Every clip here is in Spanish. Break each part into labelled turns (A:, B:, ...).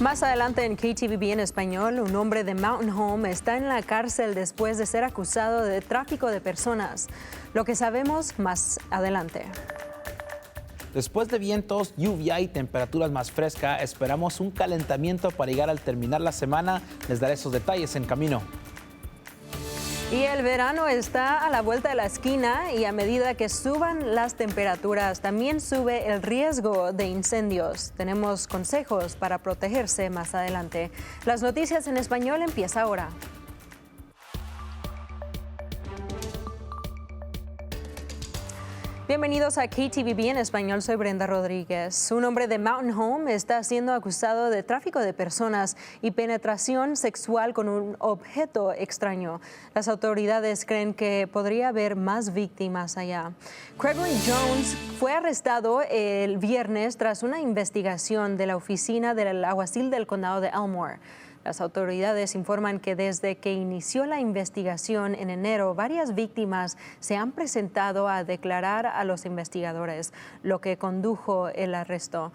A: Más adelante en KTVB en español, un hombre de Mountain Home está en la cárcel después de ser acusado de tráfico de personas. Lo que sabemos más adelante.
B: Después de vientos, lluvia y temperaturas más frescas, esperamos un calentamiento para llegar al terminar la semana. Les daré esos detalles en camino.
A: Y el verano está a la vuelta de la esquina y a medida que suban las temperaturas, también sube el riesgo de incendios. Tenemos consejos para protegerse más adelante. Las noticias en español empieza ahora. Bienvenidos a KTVB en español, soy Brenda Rodríguez. Un hombre de Mountain Home está siendo acusado de tráfico de personas y penetración sexual con un objeto extraño. Las autoridades creen que podría haber más víctimas allá. Gregory Jones fue arrestado el viernes tras una investigación de la oficina del alguacil del condado de Elmore. Las autoridades informan que desde que inició la investigación en enero, varias víctimas se han presentado a declarar a los investigadores, lo que condujo el arresto.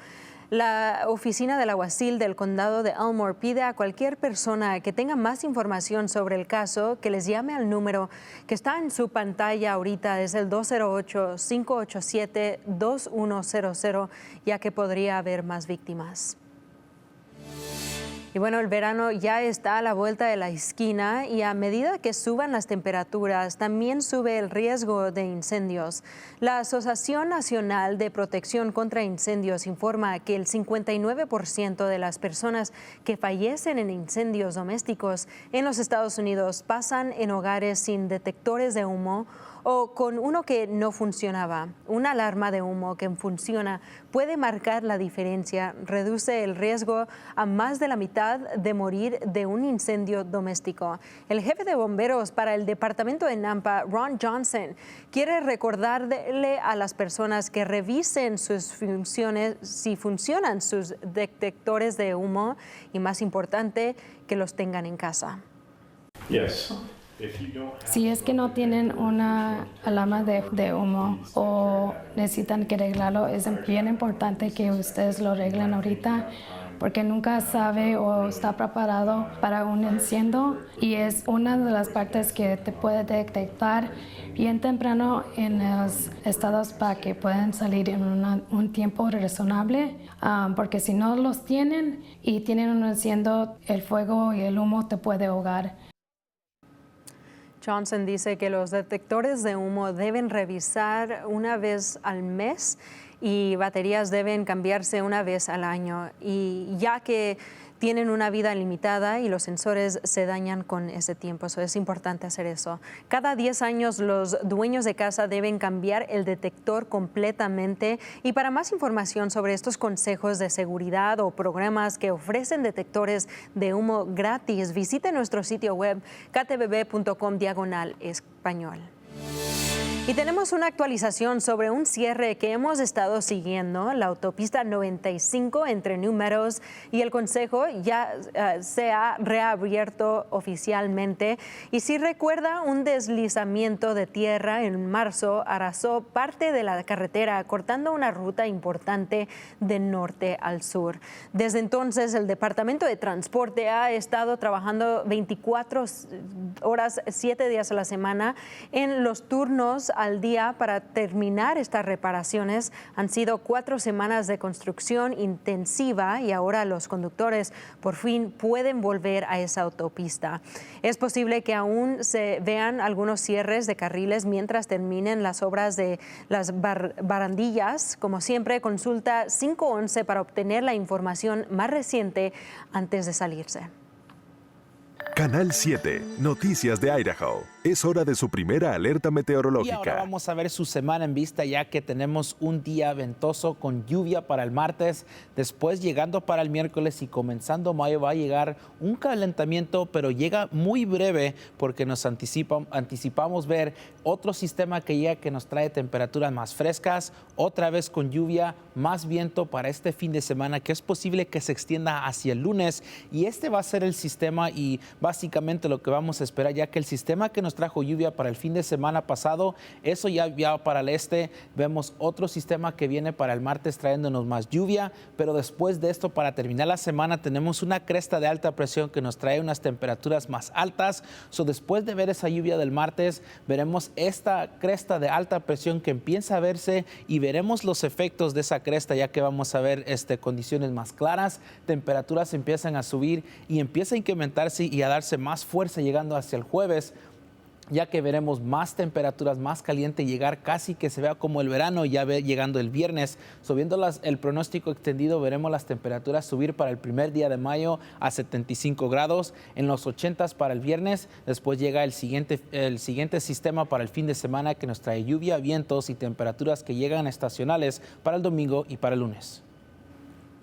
A: La oficina del alguacil del condado de Elmore pide a cualquier persona que tenga más información sobre el caso que les llame al número que está en su pantalla ahorita, es el 208-587-2100, ya que podría haber más víctimas. Y bueno, el verano ya está a la vuelta de la esquina y a medida que suban las temperaturas, también sube el riesgo de incendios. La Asociación Nacional de Protección contra Incendios informa que el 59% de las personas que fallecen en incendios domésticos en los Estados Unidos pasan en hogares sin detectores de humo o con uno que no funcionaba. Una alarma de humo que funciona puede marcar la diferencia, reduce el riesgo a más de la mitad de morir de un incendio doméstico. El jefe de bomberos para el departamento de Nampa, Ron Johnson, quiere recordarle a las personas que revisen sus funciones, si funcionan sus detectores de humo y, más importante, que los tengan en casa.
C: Yes.
D: Si es que no tienen una alarma de humo o necesitan que arreglarlo, es bien importante que ustedes lo arreglen ahorita porque nunca sabe o está preparado para un incendio y es una de las partes que te puede detectar bien temprano en los estados para que puedan salir en un tiempo razonable, porque si no los tienen y tienen un incendio, el fuego y el humo te puede ahogar.
A: Johnson dice que los detectores de humo deben revisar una vez al mes y baterías deben cambiarse una vez al año, y ya que tienen una vida limitada y los sensores se dañan con ese tiempo. Eso es importante hacer eso. Cada 10 años los dueños de casa deben cambiar el detector completamente. Y para más información sobre estos consejos de seguridad o programas que ofrecen detectores de humo gratis, visite nuestro sitio web ktbb.com/español. Y tenemos una actualización sobre un cierre que hemos estado siguiendo, la autopista 95 entre New Meadows y el Consejo ya se ha reabierto oficialmente. Y si recuerda, un deslizamiento de tierra en marzo arrasó parte de la carretera, cortando una ruta importante de norte al sur. Desde entonces, el Departamento de Transporte ha estado trabajando 24 horas, 7 días a la semana en los turnos al día para terminar estas reparaciones. Han sido 4 semanas de construcción intensiva y ahora los conductores por fin pueden volver a esa autopista. Es posible que aún se vean algunos cierres de carriles mientras terminen las obras de las barandillas. Como siempre, consulta 511 para obtener la información más reciente antes de salirse.
E: Canal 7, Noticias de Idaho. Es hora de su primera alerta meteorológica.
B: Y ahora vamos a ver su semana en vista, ya que tenemos un día ventoso con lluvia para el martes, después llegando para el miércoles y comenzando mayo va a llegar un calentamiento, pero llega muy breve porque nos anticipamos ver otro sistema que llega que nos trae temperaturas más frescas, otra vez con lluvia, más viento para este fin de semana que es posible que se extienda hacia el lunes, y este va a ser el sistema y básicamente lo que vamos a esperar, ya que el sistema que nos trajo lluvia para el fin de semana pasado, eso ya para el este. Vemos otro sistema que viene para el martes trayéndonos más lluvia, pero después de esto, para terminar la semana, tenemos una cresta de alta presión que nos trae unas temperaturas más altas. Después de ver esa lluvia del martes, veremos esta cresta de alta presión que empieza a verse y veremos los efectos de esa cresta, ya que vamos a ver condiciones más claras, temperaturas empiezan a subir y empieza a incrementarse y a darse más fuerza llegando hacia el jueves, ya que veremos más temperaturas, más caliente, llegar casi que se vea como el verano, ya llegando el viernes. Viendo el pronóstico extendido, veremos las temperaturas subir para el primer día de mayo a 75 grados, en los 80s para el viernes. Después llega el siguiente sistema para el fin de semana que nos trae lluvia, vientos y temperaturas que llegan estacionales para el domingo y para el lunes.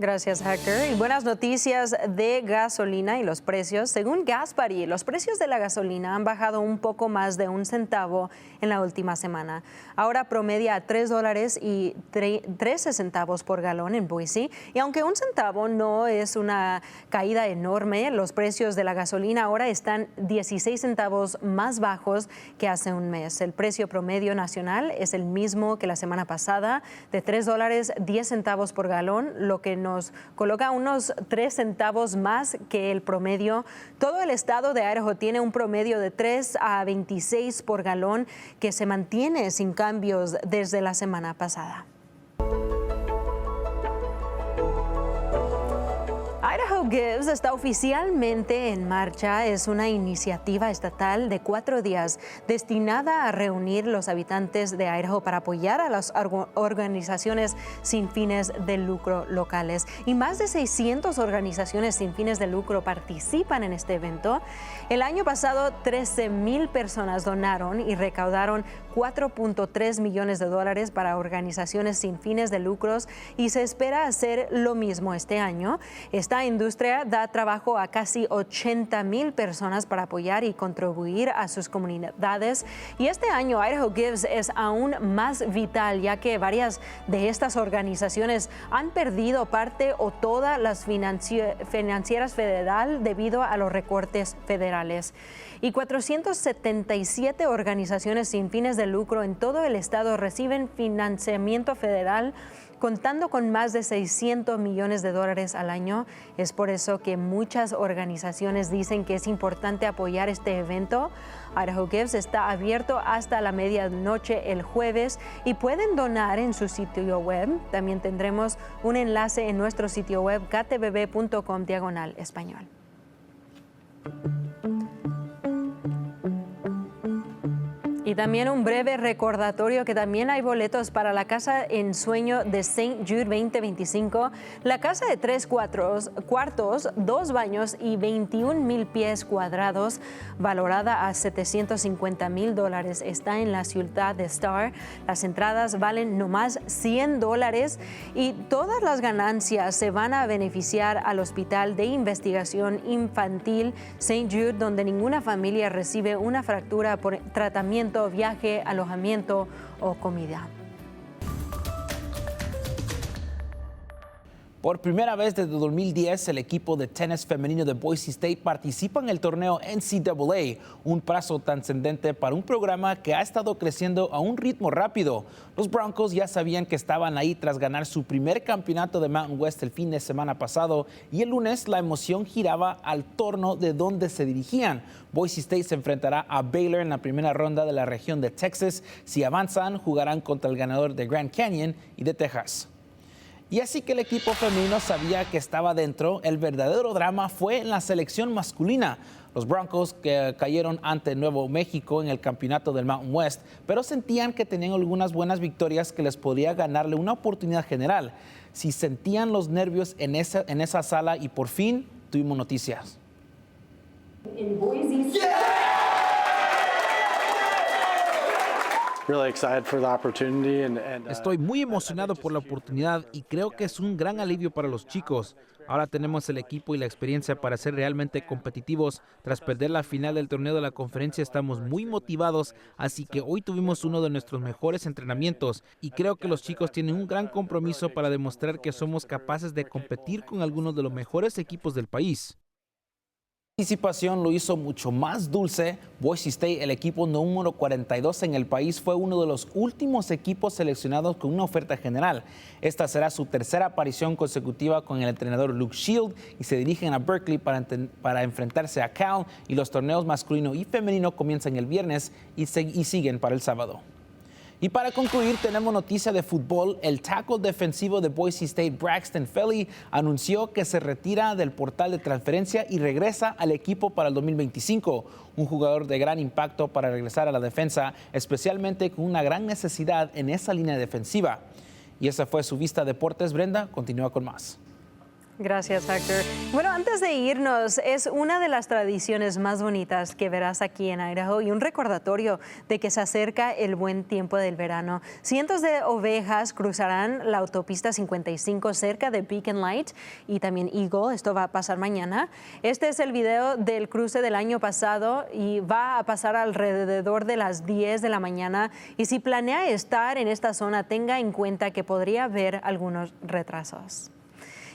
A: Gracias, Hector. Y buenas noticias de gasolina y los precios. Según Gaspari, los precios de la gasolina han bajado un poco más de 1 centavo en la última semana. Ahora promedia a $3.13 por galón en Boise. Y aunque 1 centavo no es una caída enorme, los precios de la gasolina ahora están 16 centavos más bajos que hace un mes. El precio promedio nacional es el mismo que la semana pasada, de $3.10 por galón, lo que nos coloca unos 3 centavos más que el promedio. Todo el estado de Idaho tiene un promedio de 3 a 26 por galón que se mantiene sin cambios desde la semana pasada. Idaho Gives está oficialmente en marcha. Es una iniciativa estatal de 4 días destinada a reunir los habitantes de Idaho para apoyar a las organizaciones sin fines de lucro locales. Y más de 600 organizaciones sin fines de lucro participan en este evento. El año pasado, 13,000 personas donaron y recaudaron $4.3 millones para organizaciones sin fines de lucros y se espera hacer lo mismo este año. Esta industria da trabajo a casi 80,000 personas para apoyar y contribuir a sus comunidades. Y este año Idaho Gives es aún más vital, ya que varias de estas organizaciones han perdido parte o todas las financieras federal debido a los recortes federales. Y 477 organizaciones sin fines de lucro en todo el estado reciben financiamiento federal, contando con más de $600 millones al año. Es por eso que muchas organizaciones dicen que es importante apoyar este evento. Idaho Gives está abierto hasta la medianoche el jueves y pueden donar en su sitio web. También tendremos un enlace en nuestro sitio web ktvb.com/español. Y también un breve recordatorio que también hay boletos para la Casa en Sueño de St. Jude 2025. La casa de 3 cuartos, 2 baños y 21,000 pies cuadrados, valorada a $750,000, está en la ciudad de Star. Las entradas valen nomás $100 y todas las ganancias se van a beneficiar al Hospital de Investigación Infantil St. Jude, donde ninguna familia recibe una fractura por tratamiento, viaje, alojamiento o comida.
B: Por primera vez desde 2010, el equipo de tenis femenino de Boise State participa en el torneo NCAA, un paso trascendente para un programa que ha estado creciendo a un ritmo rápido. Los Broncos ya sabían que estaban ahí tras ganar su primer campeonato de Mountain West el fin de semana pasado y el lunes la emoción giraba al torno de donde se dirigían. Boise State se enfrentará a Baylor en la primera ronda de la región de Texas. Si avanzan, jugarán contra el ganador de Grand Canyon y de Texas. Y así que el equipo femenino sabía que estaba dentro. El verdadero drama fue en la selección masculina. Los Broncos que cayeron ante Nuevo México en el campeonato del Mountain West, pero sentían que tenían algunas buenas victorias que les podría ganarle una oportunidad general. Si sentían los nervios en esa sala y por fin tuvimos noticias.
C: Estoy muy emocionado por la oportunidad y creo que es un gran alivio para los chicos. Ahora tenemos el equipo y la experiencia para ser realmente competitivos. Tras perder la final del torneo de la conferencia, estamos muy motivados, así que hoy tuvimos uno de nuestros mejores entrenamientos y creo que los chicos tienen un gran compromiso para demostrar que somos capaces de competir con algunos de los mejores equipos del país.
B: Participación lo hizo mucho más dulce. Boise State, el equipo número 42 en el país, fue uno de los últimos equipos seleccionados con una oferta general. Esta será su tercera aparición consecutiva con el entrenador Luke Shield y se dirigen a Berkeley para enfrentarse a Cal, y los torneos masculino y femenino comienzan el viernes y siguen para el sábado. Y para concluir, tenemos noticia de fútbol. El tackle defensivo de Boise State, Braxton Felly, anunció que se retira del portal de transferencia y regresa al equipo para el 2025. Un jugador de gran impacto para regresar a la defensa, especialmente con una gran necesidad en esa línea defensiva. Y esa fue su Vista Deportes. Brenda, continúa con más.
A: Gracias, Héctor. Bueno, antes de irnos, es una de las tradiciones más bonitas que verás aquí en Idaho y un recordatorio de que se acerca el buen tiempo del verano. Cientos de ovejas cruzarán la autopista 55 cerca de Beacon Light y también Eagle. Esto va a pasar mañana. Este es el video del cruce del año pasado y va a pasar alrededor de las 10 de la mañana. Y si planea estar en esta zona, tenga en cuenta que podría haber algunos retrasos.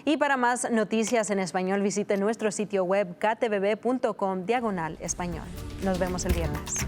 A: Y para más noticias en español, visite nuestro sitio web ktvb.com/español. Nos vemos el viernes.